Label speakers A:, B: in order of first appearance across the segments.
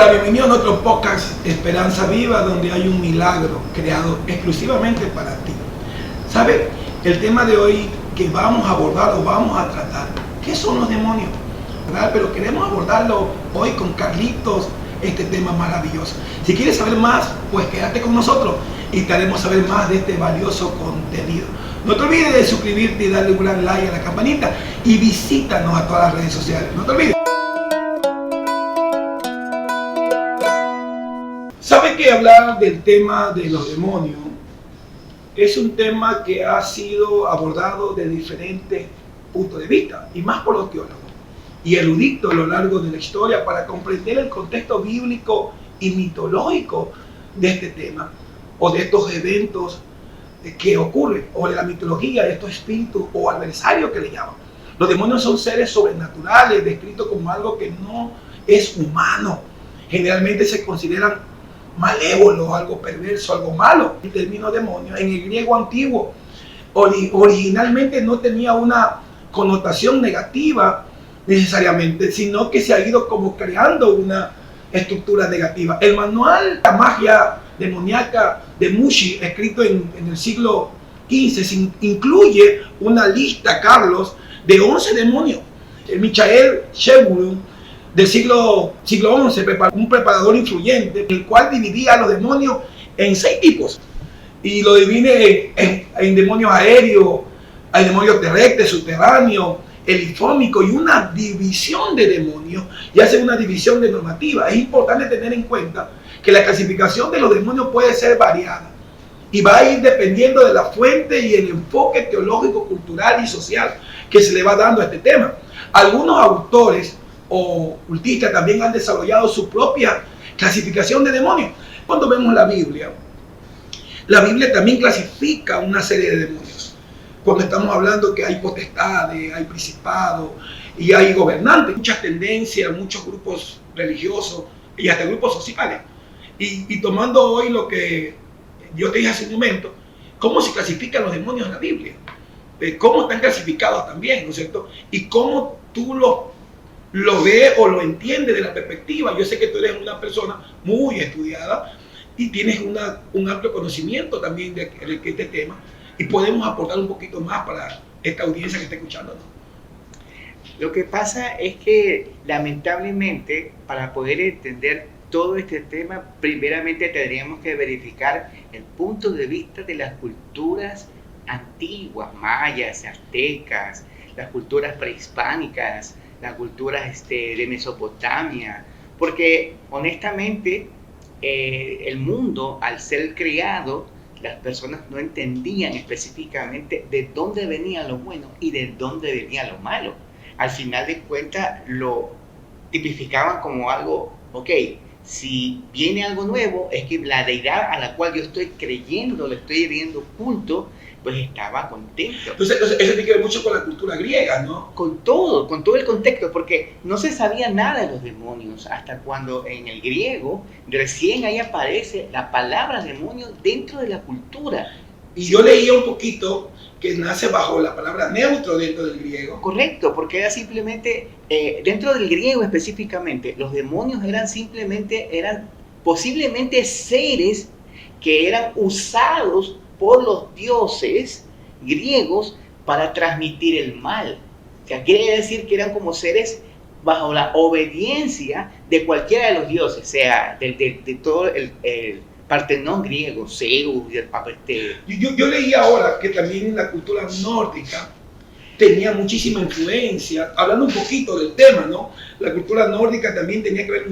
A: Hola, bienvenido a nuestro podcast Esperanza Viva, donde hay un milagro creado exclusivamente para ti. ¿Sabes? El tema de hoy que vamos a abordar o vamos a tratar, ¿qué son los demonios? ¿Verdad? Pero queremos abordarlo hoy con Carlitos, este tema maravilloso. Si quieres saber más, pues quédate con nosotros y te haremos saber más de este valioso contenido. No te olvides de suscribirte y darle un gran like a la campanita y visítanos a todas las redes sociales. No te olvides. ¿Sabe que hablar del tema de los demonios es un tema que ha sido abordado de diferentes puntos de vista, y más por los teólogos y eruditos a lo largo de la historia para comprender el contexto bíblico y mitológico de este tema o de estos eventos que ocurren, o de la mitología de estos espíritus o adversarios que le llaman? Los demonios son seres sobrenaturales descritos como algo que no es humano. Generalmente se consideran malévolo, algo perverso, algo malo. El término demonio en el griego antiguo originalmente no tenía una connotación negativa necesariamente, sino que se ha ido como creando una estructura negativa. El manual La magia demoníaca de Mushi, escrito en el siglo XV, incluye una lista, Carlos, de 11 demonios. Michael Sherburne, del siglo XI, un preparador influyente, el cual dividía a los demonios en 6 tipos. Y lo divide en demonios aéreos, hay demonios terrestres, subterráneos, elifónicos, y una división de demonios, y hace una división de normativa. Es importante tener en cuenta que la clasificación de los demonios puede ser variada y va a ir dependiendo de la fuente y el enfoque teológico, cultural y social que se le va dando a este tema. Algunos autores o ocultistas también han desarrollado su propia clasificación de demonios. Cuando vemos la Biblia también clasifica una serie de demonios. Cuando estamos hablando que hay potestades, hay principados y hay gobernantes, muchas tendencias, muchos grupos religiosos y hasta grupos sociales. Y tomando hoy lo que yo te dije hace un momento, cómo se clasifican los demonios en la Biblia, cómo están clasificados también, ¿no es cierto? Y cómo tú lo ve o lo entiende de la perspectiva. Yo sé que tú eres una persona muy estudiada y tienes un amplio conocimiento también de este tema, y podemos aportar un poquito más para esta audiencia que está escuchando, ¿no?
B: Lo que pasa es que lamentablemente, para poder entender todo este tema, primeramente tendríamos que verificar el punto de vista de las culturas antiguas, mayas, aztecas, las culturas prehispánicas, las culturas de Mesopotamia, porque honestamente el mundo, al ser creado, las personas no entendían específicamente de dónde venía lo bueno y de dónde venía lo malo. Al final de cuentas lo tipificaban como algo, ok, si viene algo nuevo, es que la deidad a la cual yo estoy creyendo, le estoy riendo culto, pues estaba contento.
A: Entonces eso tiene que ver mucho con la cultura griega, ¿no?
B: Con todo el contexto, porque no se sabía nada de los demonios hasta cuando en el griego recién ahí aparece la palabra demonio dentro de la cultura.
A: Y yo leía un poquito que nace bajo la palabra neutro dentro del griego.
B: Correcto, porque era simplemente, dentro del griego específicamente, los demonios eran posiblemente seres que eran usados por los dioses griegos para transmitir el mal. O sea, quiere decir que eran como seres bajo la obediencia de cualquiera de los dioses, sea de todo el Partenón griego, Zeus,
A: Yo leí ahora que también la cultura nórdica tenía muchísima influencia, hablando un poquito del tema, ¿no? La cultura nórdica también tenía que ver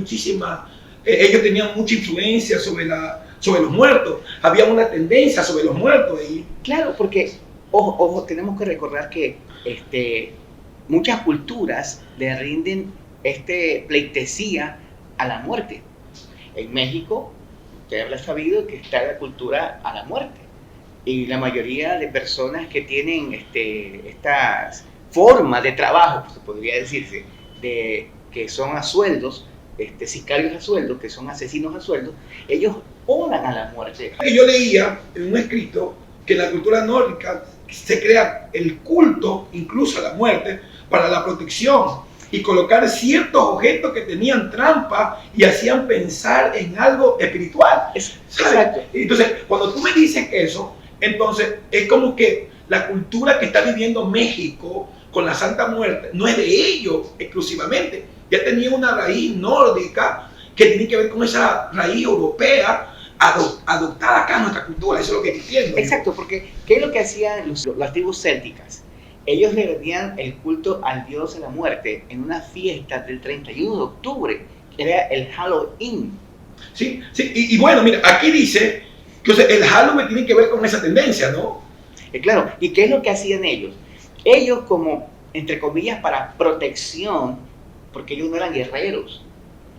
A: ellos tenían mucha influencia sobre los muertos, había una tendencia sobre los muertos ahí.
B: Claro, porque, ojo, tenemos que recordar que muchas culturas le rinden pleitesía a la muerte. En México, usted habrá sabido que está la cultura a la muerte, y la mayoría de personas que tienen estas formas de trabajo, se podría decirse, que son a sueldos, sicarios a sueldo, que son asesinos a sueldo, ellos oran a la muerte.
A: Yo leía en un escrito que en la cultura nórdica se crea el culto incluso a la muerte para la protección y colocar ciertos objetos que tenían trampa y hacían pensar en algo espiritual.
B: Exacto.
A: Entonces, cuando tú me dices eso, entonces es como que la cultura que está viviendo México con la Santa Muerte no es de ellos exclusivamente, ya tenía una raíz nórdica que tiene que ver con esa raíz europea adoptada acá en nuestra cultura. Eso es lo que entiendo.
B: Exacto, porque ¿qué es lo que hacían las tribus célticas? Ellos le rendían el culto al dios de la muerte en una fiesta del 31 de octubre, que era el Halloween.
A: Sí, sí, y bueno, mira, aquí dice que o sea, el Halloween tiene que ver con esa tendencia, ¿no?
B: Claro, ¿y qué es lo que hacían ellos? Ellos como, entre comillas, para protección, porque ellos no eran guerreros.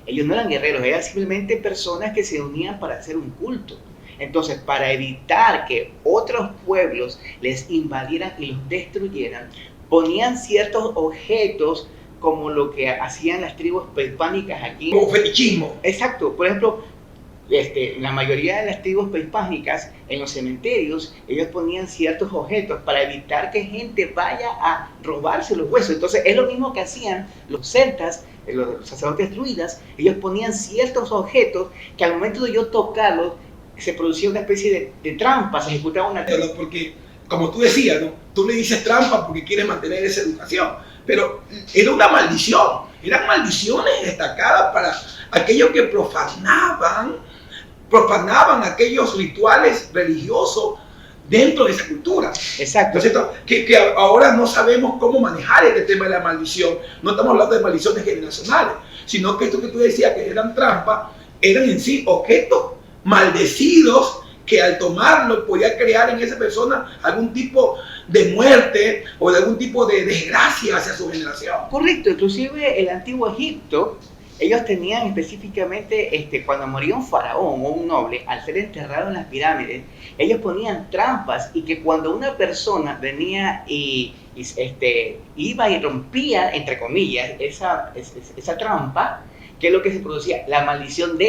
B: Ellos no eran guerreros, eran simplemente personas que se unían para hacer un culto. Entonces, para evitar que otros pueblos les invadieran y los destruyeran, ponían ciertos objetos como lo que hacían las tribus prehispánicas aquí.
A: Como fetichismo.
B: Exacto, por ejemplo, la mayoría de las tribus prehispánicas en los cementerios, ellos ponían ciertos objetos para evitar que gente vaya a robarse los huesos. Entonces, es lo mismo que hacían los celtas, los sacerdotes druidas. Ellos ponían ciertos objetos que al momento de yo tocarlos, se producía una especie de trampa, se ejecutaba una trampa.
A: Porque, como tú decías, ¿no? Tú le dices trampa porque quieres mantener esa educación, pero era una maldición, eran maldiciones destacadas para aquellos que profanaban aquellos rituales religiosos dentro de esa cultura.
B: Exacto.
A: ¿No? Que ahora no sabemos cómo manejar este tema de la maldición. No estamos hablando de maldiciones generacionales, sino que esto que tú decías que eran trampas, eran en sí objetos maldecidos que al tomarlo podía crear en esa persona algún tipo de muerte o de algún tipo de desgracia hacia su generación.
B: Correcto, inclusive el antiguo Egipto, ellos tenían específicamente, cuando moría un faraón o un noble, al ser enterrado en las pirámides, ellos ponían trampas y que cuando una persona venía y iba y rompía, entre comillas, esa trampa, ¿qué es lo que se producía? La maldición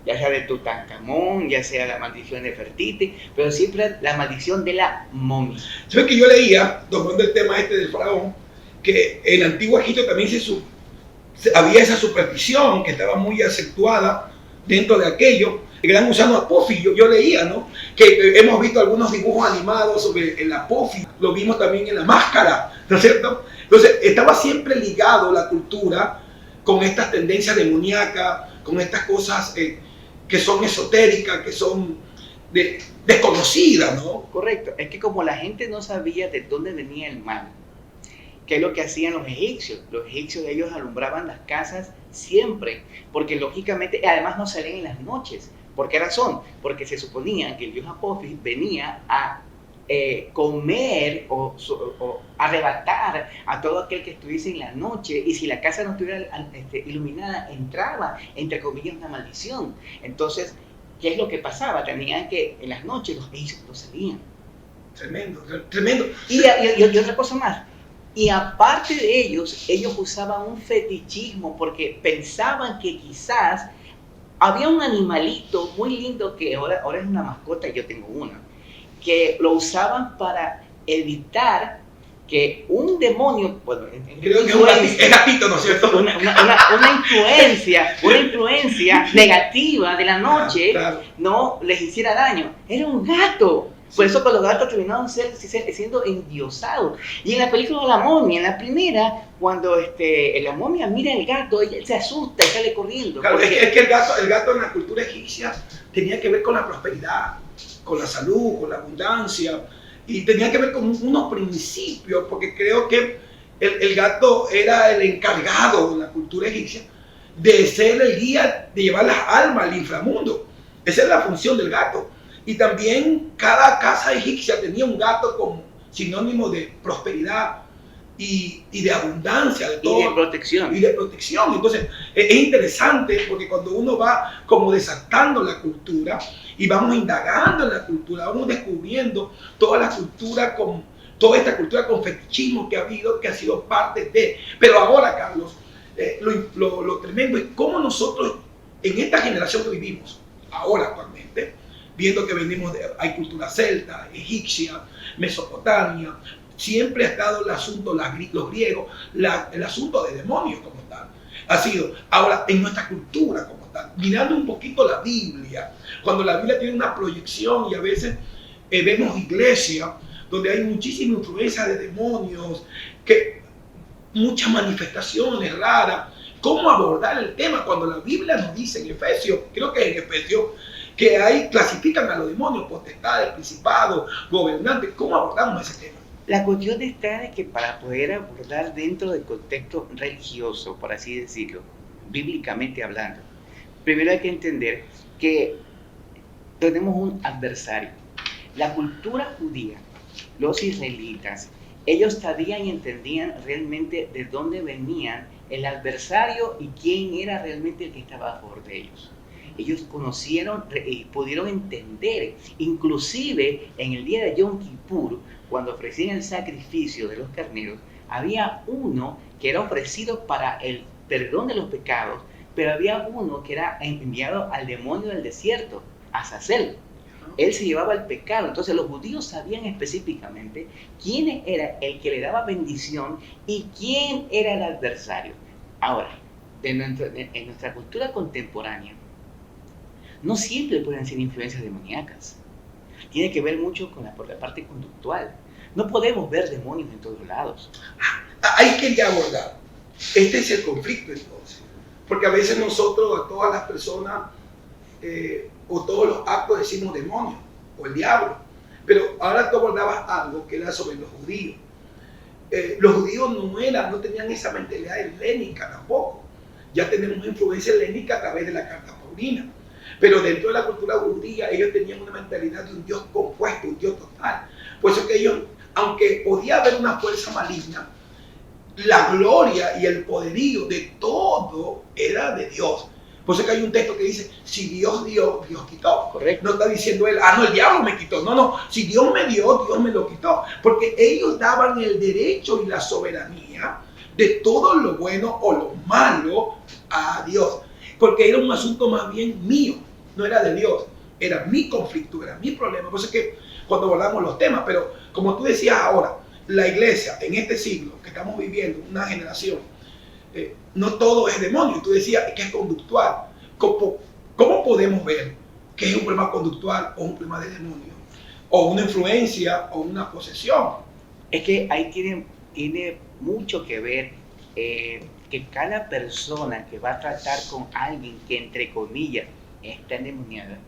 B: ya sea de Tutankamón, ya sea la maldición de Nefertiti, pero siempre la maldición de la momia.
A: ¿Sabes que yo leía, tomando el tema del faraón, que en el antiguo Egipto también había esa superstición que estaba muy acentuada dentro de aquello? El gran gusano Apophis, yo leía, ¿no? Que hemos visto algunos dibujos animados sobre el Apophis, lo vimos también en La Máscara, ¿no es cierto? Entonces, estaba siempre ligado la cultura con estas tendencias demoníacas, con estas cosas que son esotéricas, que son desconocidas, ¿no?
B: Correcto, es que como la gente no sabía de dónde venía el mal, ¿qué es lo que hacían los egipcios? Los egipcios, ellos alumbraban las casas siempre, porque lógicamente, además no salían en las noches. ¿Por qué razón? Porque se suponía que el dios Apophis venía a comer o arrebatar a todo aquel que estuviese en la noche, y si la casa no estuviera iluminada, entraba, entre comillas, una maldición. Entonces, ¿qué es lo que pasaba? Tenían que, en las noches, los egipcios no salían.
A: Tremendo, tremendo.
B: Y otra cosa más. Y aparte de ellos usaban un fetichismo porque pensaban que quizás había un animalito muy lindo que ahora es una mascota, y yo tengo una, que lo usaban para evitar que un demonio, bueno,
A: creo que es gatito, ¿no es cierto?
B: Una influencia negativa de la noche, claro, no les hiciera daño. Era un gato. Por eso los gatos terminaron siendo endiosados. Y en la película de la momia, en la primera, cuando la momia mira al gato, él se asusta y sale corriendo.
A: Claro, es que el gato en la cultura egipcia tenía que ver con la prosperidad, con la salud, con la abundancia, y tenía que ver con unos principios, porque creo que el gato era el encargado en la cultura egipcia de ser el guía, de llevar las almas al inframundo. Esa es la función del gato. Y también cada casa egipcia tenía un gato como sinónimo de prosperidad y de abundancia, de todo.
B: Y de protección.
A: Y de protección. Entonces, es interesante porque cuando uno va como desatando la cultura y vamos indagando en la cultura, vamos descubriendo toda esta cultura con fetichismo que ha habido, que ha sido parte de. Pero ahora, Carlos, lo tremendo es cómo nosotros, en esta generación que vivimos, ahora actualmente, viendo que hay cultura celta, egipcia, Mesopotamia, siempre ha estado el asunto, los griegos, el asunto de demonios como tal. Ha sido, ahora, en nuestra cultura como tal, mirando un poquito la Biblia, cuando la Biblia tiene una proyección y a veces vemos iglesias donde hay muchísima influencia de demonios, que muchas manifestaciones raras. ¿Cómo abordar el tema cuando la Biblia nos dice en Efesios, creo que en Efesios, que ahí clasifican a los demonios, potestades, principados, gobernantes? ¿Cómo abordamos ese tema?
B: La cuestión está de que para poder abordar dentro del contexto religioso, por así decirlo, bíblicamente hablando, primero hay que entender que tenemos un adversario. La cultura judía, los israelitas, ellos sabían y entendían realmente de dónde venían el adversario y quién era realmente el que estaba a favor de ellos. Ellos conocieron y pudieron entender, inclusive en el día de Yom Kippur, cuando ofrecían el sacrificio de los carneros, había uno que era ofrecido para el perdón de los pecados, pero había uno que era enviado al demonio del desierto, a Azazel. Él se llevaba el pecado. Entonces los judíos sabían específicamente quién era el que le daba bendición y quién era el adversario. Ahora, en nuestra cultura contemporánea, no siempre pueden ser influencias demoníacas. Tiene que ver mucho por la parte conductual. No podemos ver demonios en todos lados.
A: Ahí quería abordar. Este es el conflicto entonces. Porque a veces nosotros, a todas las personas, o todos los actos decimos demonio o el diablo. Pero ahora tú abordabas algo que era sobre los judíos. Los judíos no tenían esa mentalidad helénica tampoco. Ya tenemos influencia helénica a través de la carta paulina. Pero dentro de la cultura judía ellos tenían una mentalidad de un Dios compuesto, un Dios total. Por eso que ellos, aunque podía haber una fuerza maligna, la gloria y el poderío de todo era de Dios. Por eso que hay un texto que dice, si Dios dio, Dios quitó.
B: Correcto.
A: No está diciendo él, no, el diablo me quitó. No, si Dios me dio, Dios me lo quitó. Porque ellos daban el derecho y la soberanía de todo lo bueno o lo malo a Dios. Porque era un asunto más bien mío, no era de Dios. Era mi conflicto, era mi problema. Por eso que cuando abordamos los temas, pero como tú decías ahora, la iglesia en este siglo que estamos viviendo, una generación, no todo es demonio. Tú decías que es conductual. ¿Cómo podemos ver que es un problema conductual o un problema de demonio? O una influencia o una posesión.
B: Es que ahí tiene mucho que ver que cada persona que va a tratar con alguien que entre comillas está endemoniada,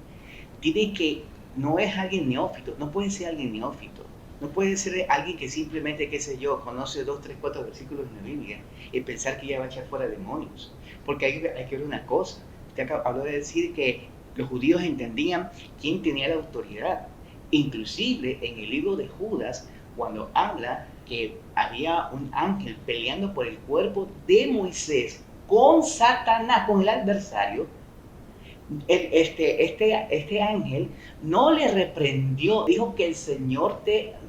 B: no es alguien neófito, no puede ser alguien neófito. No puede ser alguien que simplemente, qué sé yo, conoce 2, 3, 4 versículos en la Biblia y pensar que ya va a echar fuera demonios. Porque hay que ver una cosa. Usted habló de decir que los judíos entendían quién tenía la autoridad. Inclusive en el libro de Judas, cuando habla que había un ángel peleando por el cuerpo de Moisés con Satanás, con el adversario, este ángel no le reprendió, dijo que el Señor te reprenda.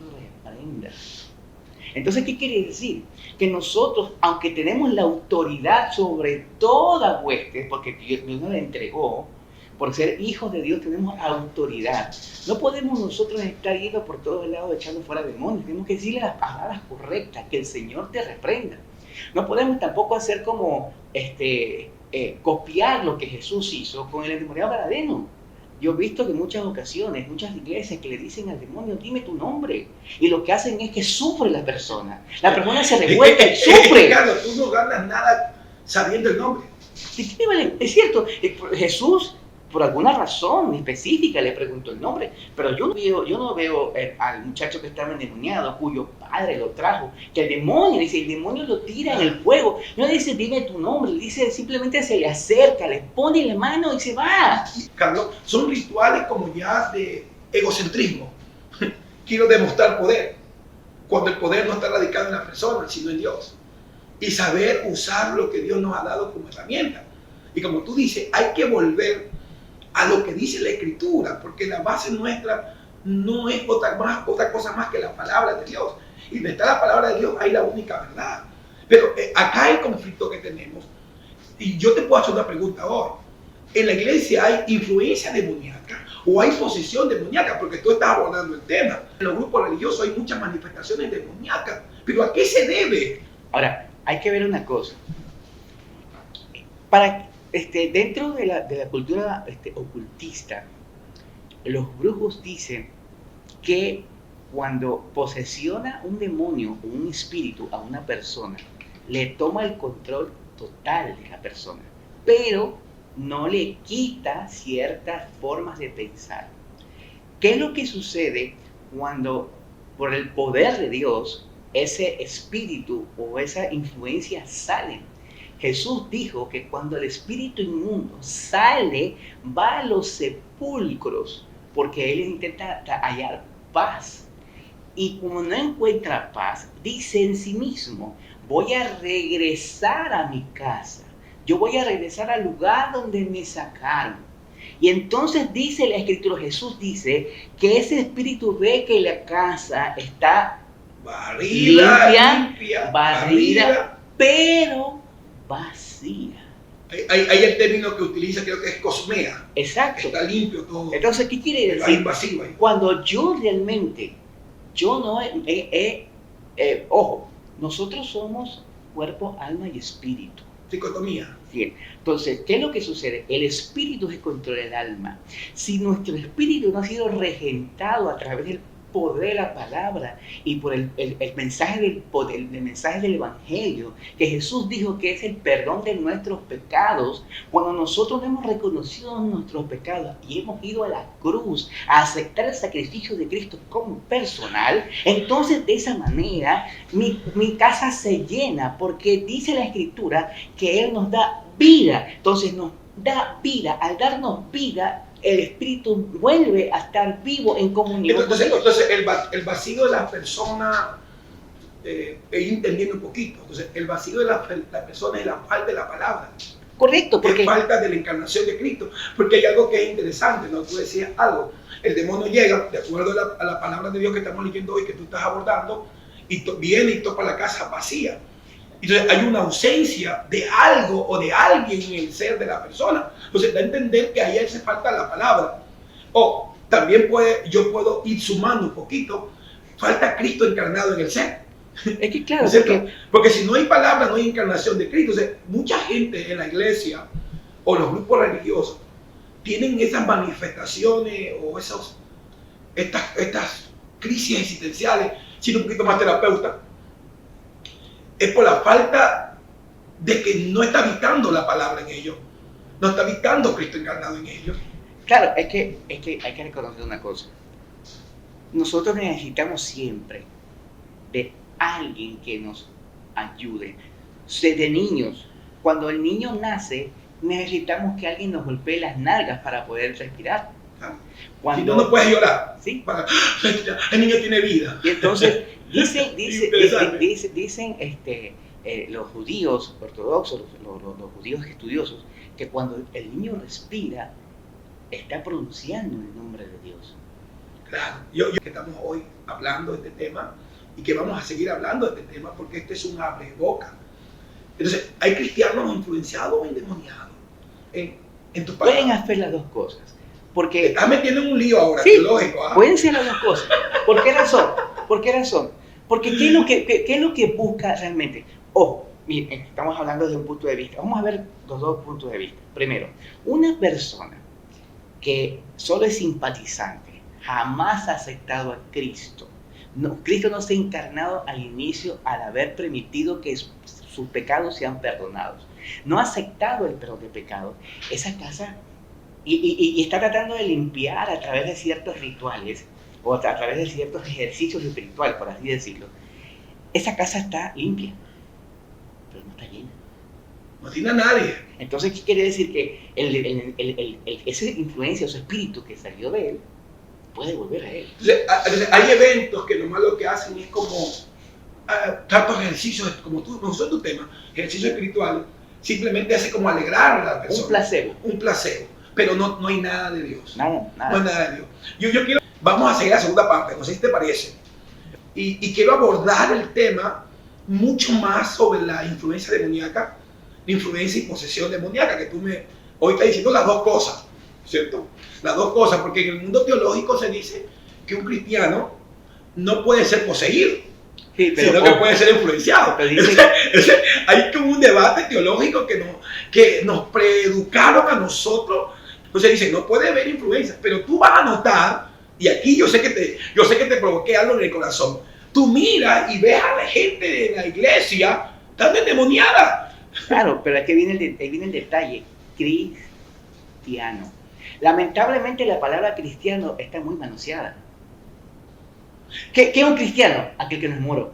B: Entonces, ¿qué quiere decir? Que nosotros, aunque tenemos la autoridad sobre toda hueste, porque Dios nos la entregó, por ser hijos de Dios tenemos autoridad. No podemos nosotros estar yendo por todos lados echando fuera demonios. Tenemos que decirle las palabras correctas, que el Señor te reprenda. No podemos tampoco hacer como copiar lo que Jesús hizo con el endemoniado Gadareno. Yo he visto que en muchas ocasiones, muchas iglesias que le dicen al demonio, dime tu nombre. Y lo que hacen es que sufre la persona. La persona se revuelca y sufre.
A: Claro, tú no ganas nada sabiendo el nombre.
B: Es cierto, Jesús, por alguna razón específica, le preguntó el nombre. Pero yo no veo al muchacho que estaba endemoniado, cuyo padre lo trajo, que el demonio lo tira en el fuego. No le dice, dime tu nombre, le dice, simplemente se le acerca, le pone la mano y se va.
A: Carlos, son rituales como ya de egocentrismo. Quiero demostrar poder, cuando el poder no está radicado en la persona, sino en Dios. Y saber usar lo que Dios nos ha dado como herramienta. Y como tú dices, hay que volver a lo que dice la Escritura, porque la base nuestra no es otra cosa más que la palabra de Dios. Y donde está la palabra de Dios hay la única verdad. Pero acá el conflicto que tenemos, y yo te puedo hacer una pregunta hoy. En la iglesia hay influencia demoníaca o hay posesión demoníaca, porque tú estás abordando el tema. En los grupos religiosos hay muchas manifestaciones demoníacas, pero ¿a qué se debe?
B: Ahora, hay que ver una cosa. Dentro de la cultura ocultista, los brujos dicen que cuando posesiona un demonio o un espíritu a una persona, le toma el control total de la persona, pero no le quita ciertas formas de pensar. ¿Qué es lo que sucede cuando, por el poder de Dios, ese espíritu o esa influencia sale? Jesús dijo que cuando el espíritu inmundo sale, va a los sepulcros, porque él intenta hallar paz. Y como no encuentra paz, dice en sí mismo, voy a regresar a mi casa. Yo voy a regresar al lugar donde me sacaron. Y entonces dice la Escritura, Jesús dice que ese espíritu ve que la casa está limpia, barrida, pero vacía.
A: Hay el término que utiliza, creo que es cosmea.
B: Exacto.
A: Está limpio todo.
B: Entonces, ¿qué quiere decir?
A: Vacío ahí.
B: Cuando yo no ojo, nosotros somos cuerpo, alma y espíritu.
A: Dicotomía.
B: Bien. Entonces, ¿qué es lo que sucede? El espíritu es el control del alma. Si nuestro espíritu no ha sido regentado a través del poder de la palabra y por el mensaje del poder, el mensaje del evangelio, que Jesús dijo que es el perdón de nuestros pecados, cuando nosotros hemos reconocido nuestros pecados y hemos ido a la cruz a aceptar el sacrificio de Cristo como personal, entonces de esa manera mi casa se llena, porque dice la Escritura que Él nos da vida. Entonces nos da vida. Al darnos vida, el espíritu vuelve a estar vivo en comunión.
A: Entonces el vacío de la persona, entendiendo un poquito, entonces el vacío de la persona es la falta de la palabra.
B: Correcto, porque
A: es falta de la encarnación de Cristo, porque hay algo que es interesante, ¿no? Tú decías algo, el demonio llega, de acuerdo a la palabra de Dios que estamos leyendo hoy, que tú estás abordando, y viene y topa la casa vacía. Entonces hay una ausencia de algo o de alguien en el ser de la persona. Entonces da a entender que ahí hace falta la palabra. O también yo puedo ir sumando un poquito, falta Cristo encarnado en el ser.
B: Es que claro,
A: porque si no hay palabra, no hay encarnación de Cristo. O sea, mucha gente en la iglesia o los grupos religiosos tienen esas manifestaciones o estas crisis existenciales, siendo un poquito más terapeuta. Es por la falta de que no está habitando la palabra en ellos, no está habitando Cristo encarnado en ellos.
B: Claro, es que hay que reconocer una cosa. Nosotros necesitamos siempre de alguien que nos ayude. Desde niños, cuando el niño nace, necesitamos que alguien nos golpee las nalgas para poder respirar.
A: Si no puedes llorar,
B: ¿sí?
A: El niño tiene vida.
B: Y entonces dicen los judíos ortodoxos, los judíos estudiosos, que cuando el niño respira, está pronunciando el nombre de Dios.
A: Claro, yo que estamos hoy hablando de este tema y que vamos a seguir hablando de este tema porque este es un abreboca. Entonces, hay cristianos influenciados o endemoniados en tus palabras.
B: Pueden hacer las dos cosas. Porque
A: te estás metiendo en un lío ahora,
B: sí,
A: teológico.
B: Pueden ser las dos cosas. ¿Por qué razón? Porque ¿qué es lo que busca realmente? Ojo, miren, estamos hablando desde un punto de vista. Vamos a ver los dos puntos de vista. Primero, una persona que solo es simpatizante, jamás ha aceptado a Cristo. No, Cristo no se ha encarnado al inicio al haber permitido que sus pecados sean perdonados. No ha aceptado el perdón de pecados. Esa casa... Y está tratando de limpiar a través de ciertos rituales o a través de ciertos ejercicios espirituales, por así decirlo. Esa casa está limpia, pero no está llena.
A: No tiene a nadie.
B: Entonces, ¿qué quiere decir? Que esa influencia, ese espíritu que salió de él, puede volver a él.
A: Entonces, hay eventos que nomás lo que hacen es como tantos ejercicios, como no son tu tema, ejercicios espirituales, simplemente hace como alegrar a la persona. Un placebo. Pero no hay nada de Dios.
B: Nada.
A: No hay nada de Dios. Yo quiero, vamos a seguir la segunda parte, no sé si te parece. Y quiero abordar el tema mucho más sobre la influencia demoníaca, la influencia y posesión demoníaca, que tú hoy estás diciendo las dos cosas. ¿cierto? Las dos cosas, porque en el mundo teológico se dice que un cristiano no puede ser poseído,
B: Sí, pero
A: sino que puede ser influenciado.
B: Pero dice-
A: Hay como un debate teológico que nos preeducaron a nosotros. Entonces dicen, no puede haber influencia, pero tú vas a notar, y aquí yo sé que te provoqué algo en el corazón. Tú miras y ves a la gente de la iglesia tan endemoniada.
B: Claro, pero aquí ahí viene el detalle, cristiano. Lamentablemente la palabra cristiano está muy manoseada. ¿Qué es un cristiano? Aquel que no es moro.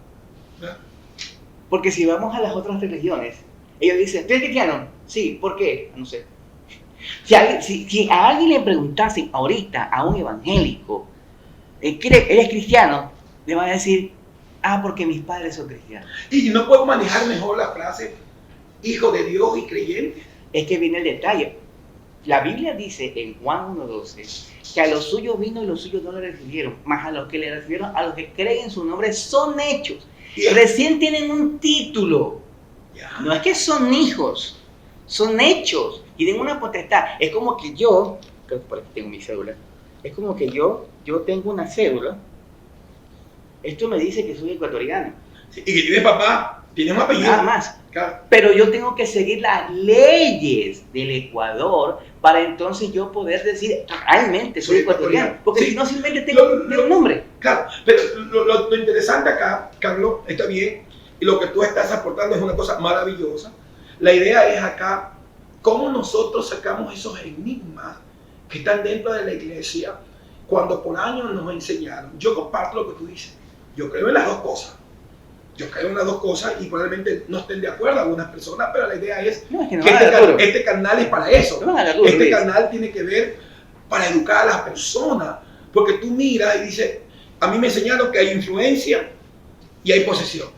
B: Porque si vamos a las otras religiones, ellos dicen, ¿tú eres cristiano? Sí, ¿por qué? No sé. Si a alguien le preguntasen ahorita, a un evangélico, ¿eres cristiano? Le van a decir, porque mis padres son cristianos.
A: Y no puedo manejar mejor la frase, hijo de Dios y creyente.
B: Es que viene el detalle. La Biblia dice en Juan 1:12 que a los suyos vino y los suyos no le recibieron, mas a los que le recibieron, a los que creen en su nombre, son hechos. Recién tienen un título. No es que son hijos, son hechos. Tienen una potestad. Es como que yo, por aquí tengo mi cédula, es como que yo tengo una cédula. Esto me dice que soy ecuatoriano.
A: Sí, y que tiene papá, tiene un apellido.
B: Nada más.
A: Claro.
B: Pero yo tengo que seguir las leyes del Ecuador para entonces yo poder decir realmente soy ecuatoriano. Porque
A: sí.
B: si no, simplemente tengo un nombre.
A: Claro, pero lo interesante acá, Carlos, está bien, y lo que tú estás aportando es una cosa maravillosa. La idea es acá cómo nosotros sacamos esos enigmas que están dentro de la iglesia cuando por años nos enseñaron. Yo comparto lo que tú dices. Yo creo en las dos cosas. Yo creo en las dos cosas y probablemente no estén de acuerdo algunas personas, pero la idea es que este canal es para eso. Este canal tiene que ver para educar a las personas. Porque tú miras y dices, a mí me enseñaron que hay influencia y hay posesión.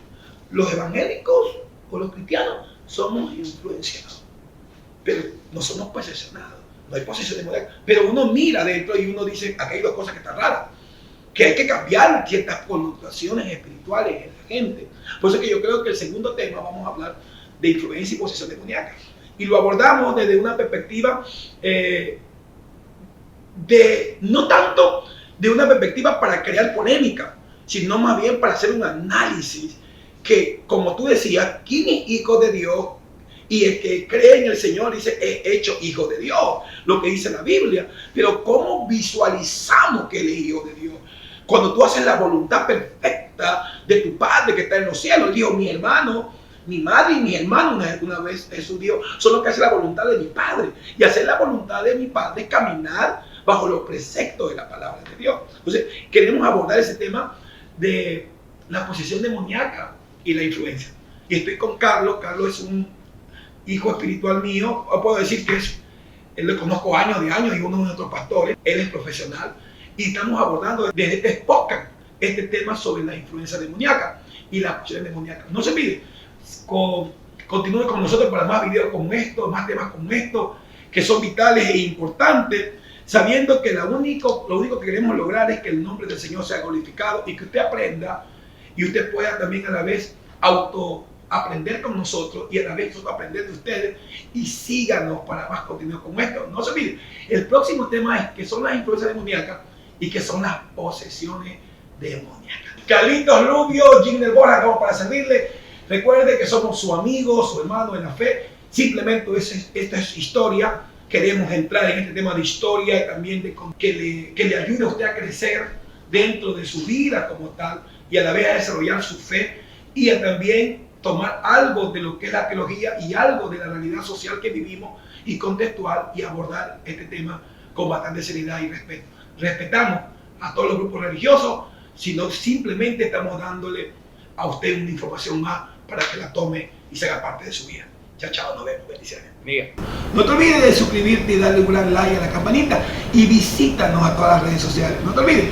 A: Los evangélicos o los cristianos somos influenciados, pero no somos posesionados. No hay posesión demoníaca. Pero uno mira dentro y uno dice, aquí hay dos cosas que están raras. Que hay que cambiar ciertas connotaciones espirituales en la gente. Por eso que yo creo que el segundo tema vamos a hablar de influencia y posesión demoníaca. Y lo abordamos desde una perspectiva no tanto de una perspectiva para crear polémica, sino más bien para hacer un análisis que, como tú decías, ¿quién es hijo de Dios? Y el que cree en el Señor dice, es hecho hijo de Dios, lo que dice la Biblia. Pero ¿cómo visualizamos que él es hijo de Dios? Cuando tú haces la voluntad perfecta de tu Padre que está en los cielos. Él dijo, mi hermano, mi madre y mi hermano una vez Jesús dijo, son los que hacen la voluntad de mi Padre. Y hacer la voluntad de mi Padre es caminar bajo los preceptos de la palabra de Dios. Entonces, queremos abordar ese tema de la posesión demoníaca y la influencia. Y estoy con Carlos. Carlos es un hijo espiritual mío. Puedo decir que él lo conozco años y uno de nuestros pastores. Él es profesional. Y estamos abordando desde este podcast este tema sobre la influencia demoníaca y la posesión demoníaca. No se olvide, continúe con nosotros para más videos como estos, más temas como estos, que son vitales e importantes, sabiendo que lo único que queremos lograr es que el nombre del Señor sea glorificado y que usted aprenda y usted pueda también a la vez aprender con nosotros y a la vez nosotros aprender de ustedes y síganos para más contenido como esto. No se olvide, el próximo tema es que son las influencias demoníacas y que son las posesiones demoníacas. Carlitos Rubio, Giner Borja, como para servirle. Recuerde que somos su amigo, su hermano en la fe. Simplemente esta es historia. Queremos entrar en este tema de historia y también que le ayude a usted a crecer dentro de su vida como tal y a la vez a desarrollar su fe y a también tomar algo de lo que es la teología y algo de la realidad social que vivimos y contextual y abordar este tema con bastante seriedad y respeto. Respetamos a todos los grupos religiosos, sino simplemente estamos dándole a usted una información más para que la tome y se haga parte de su vida. Chao, nos vemos, bendiciones.
B: Miguel.
A: No te olvides de suscribirte y darle un gran like a la campanita y visítanos a todas las redes sociales. No te olvides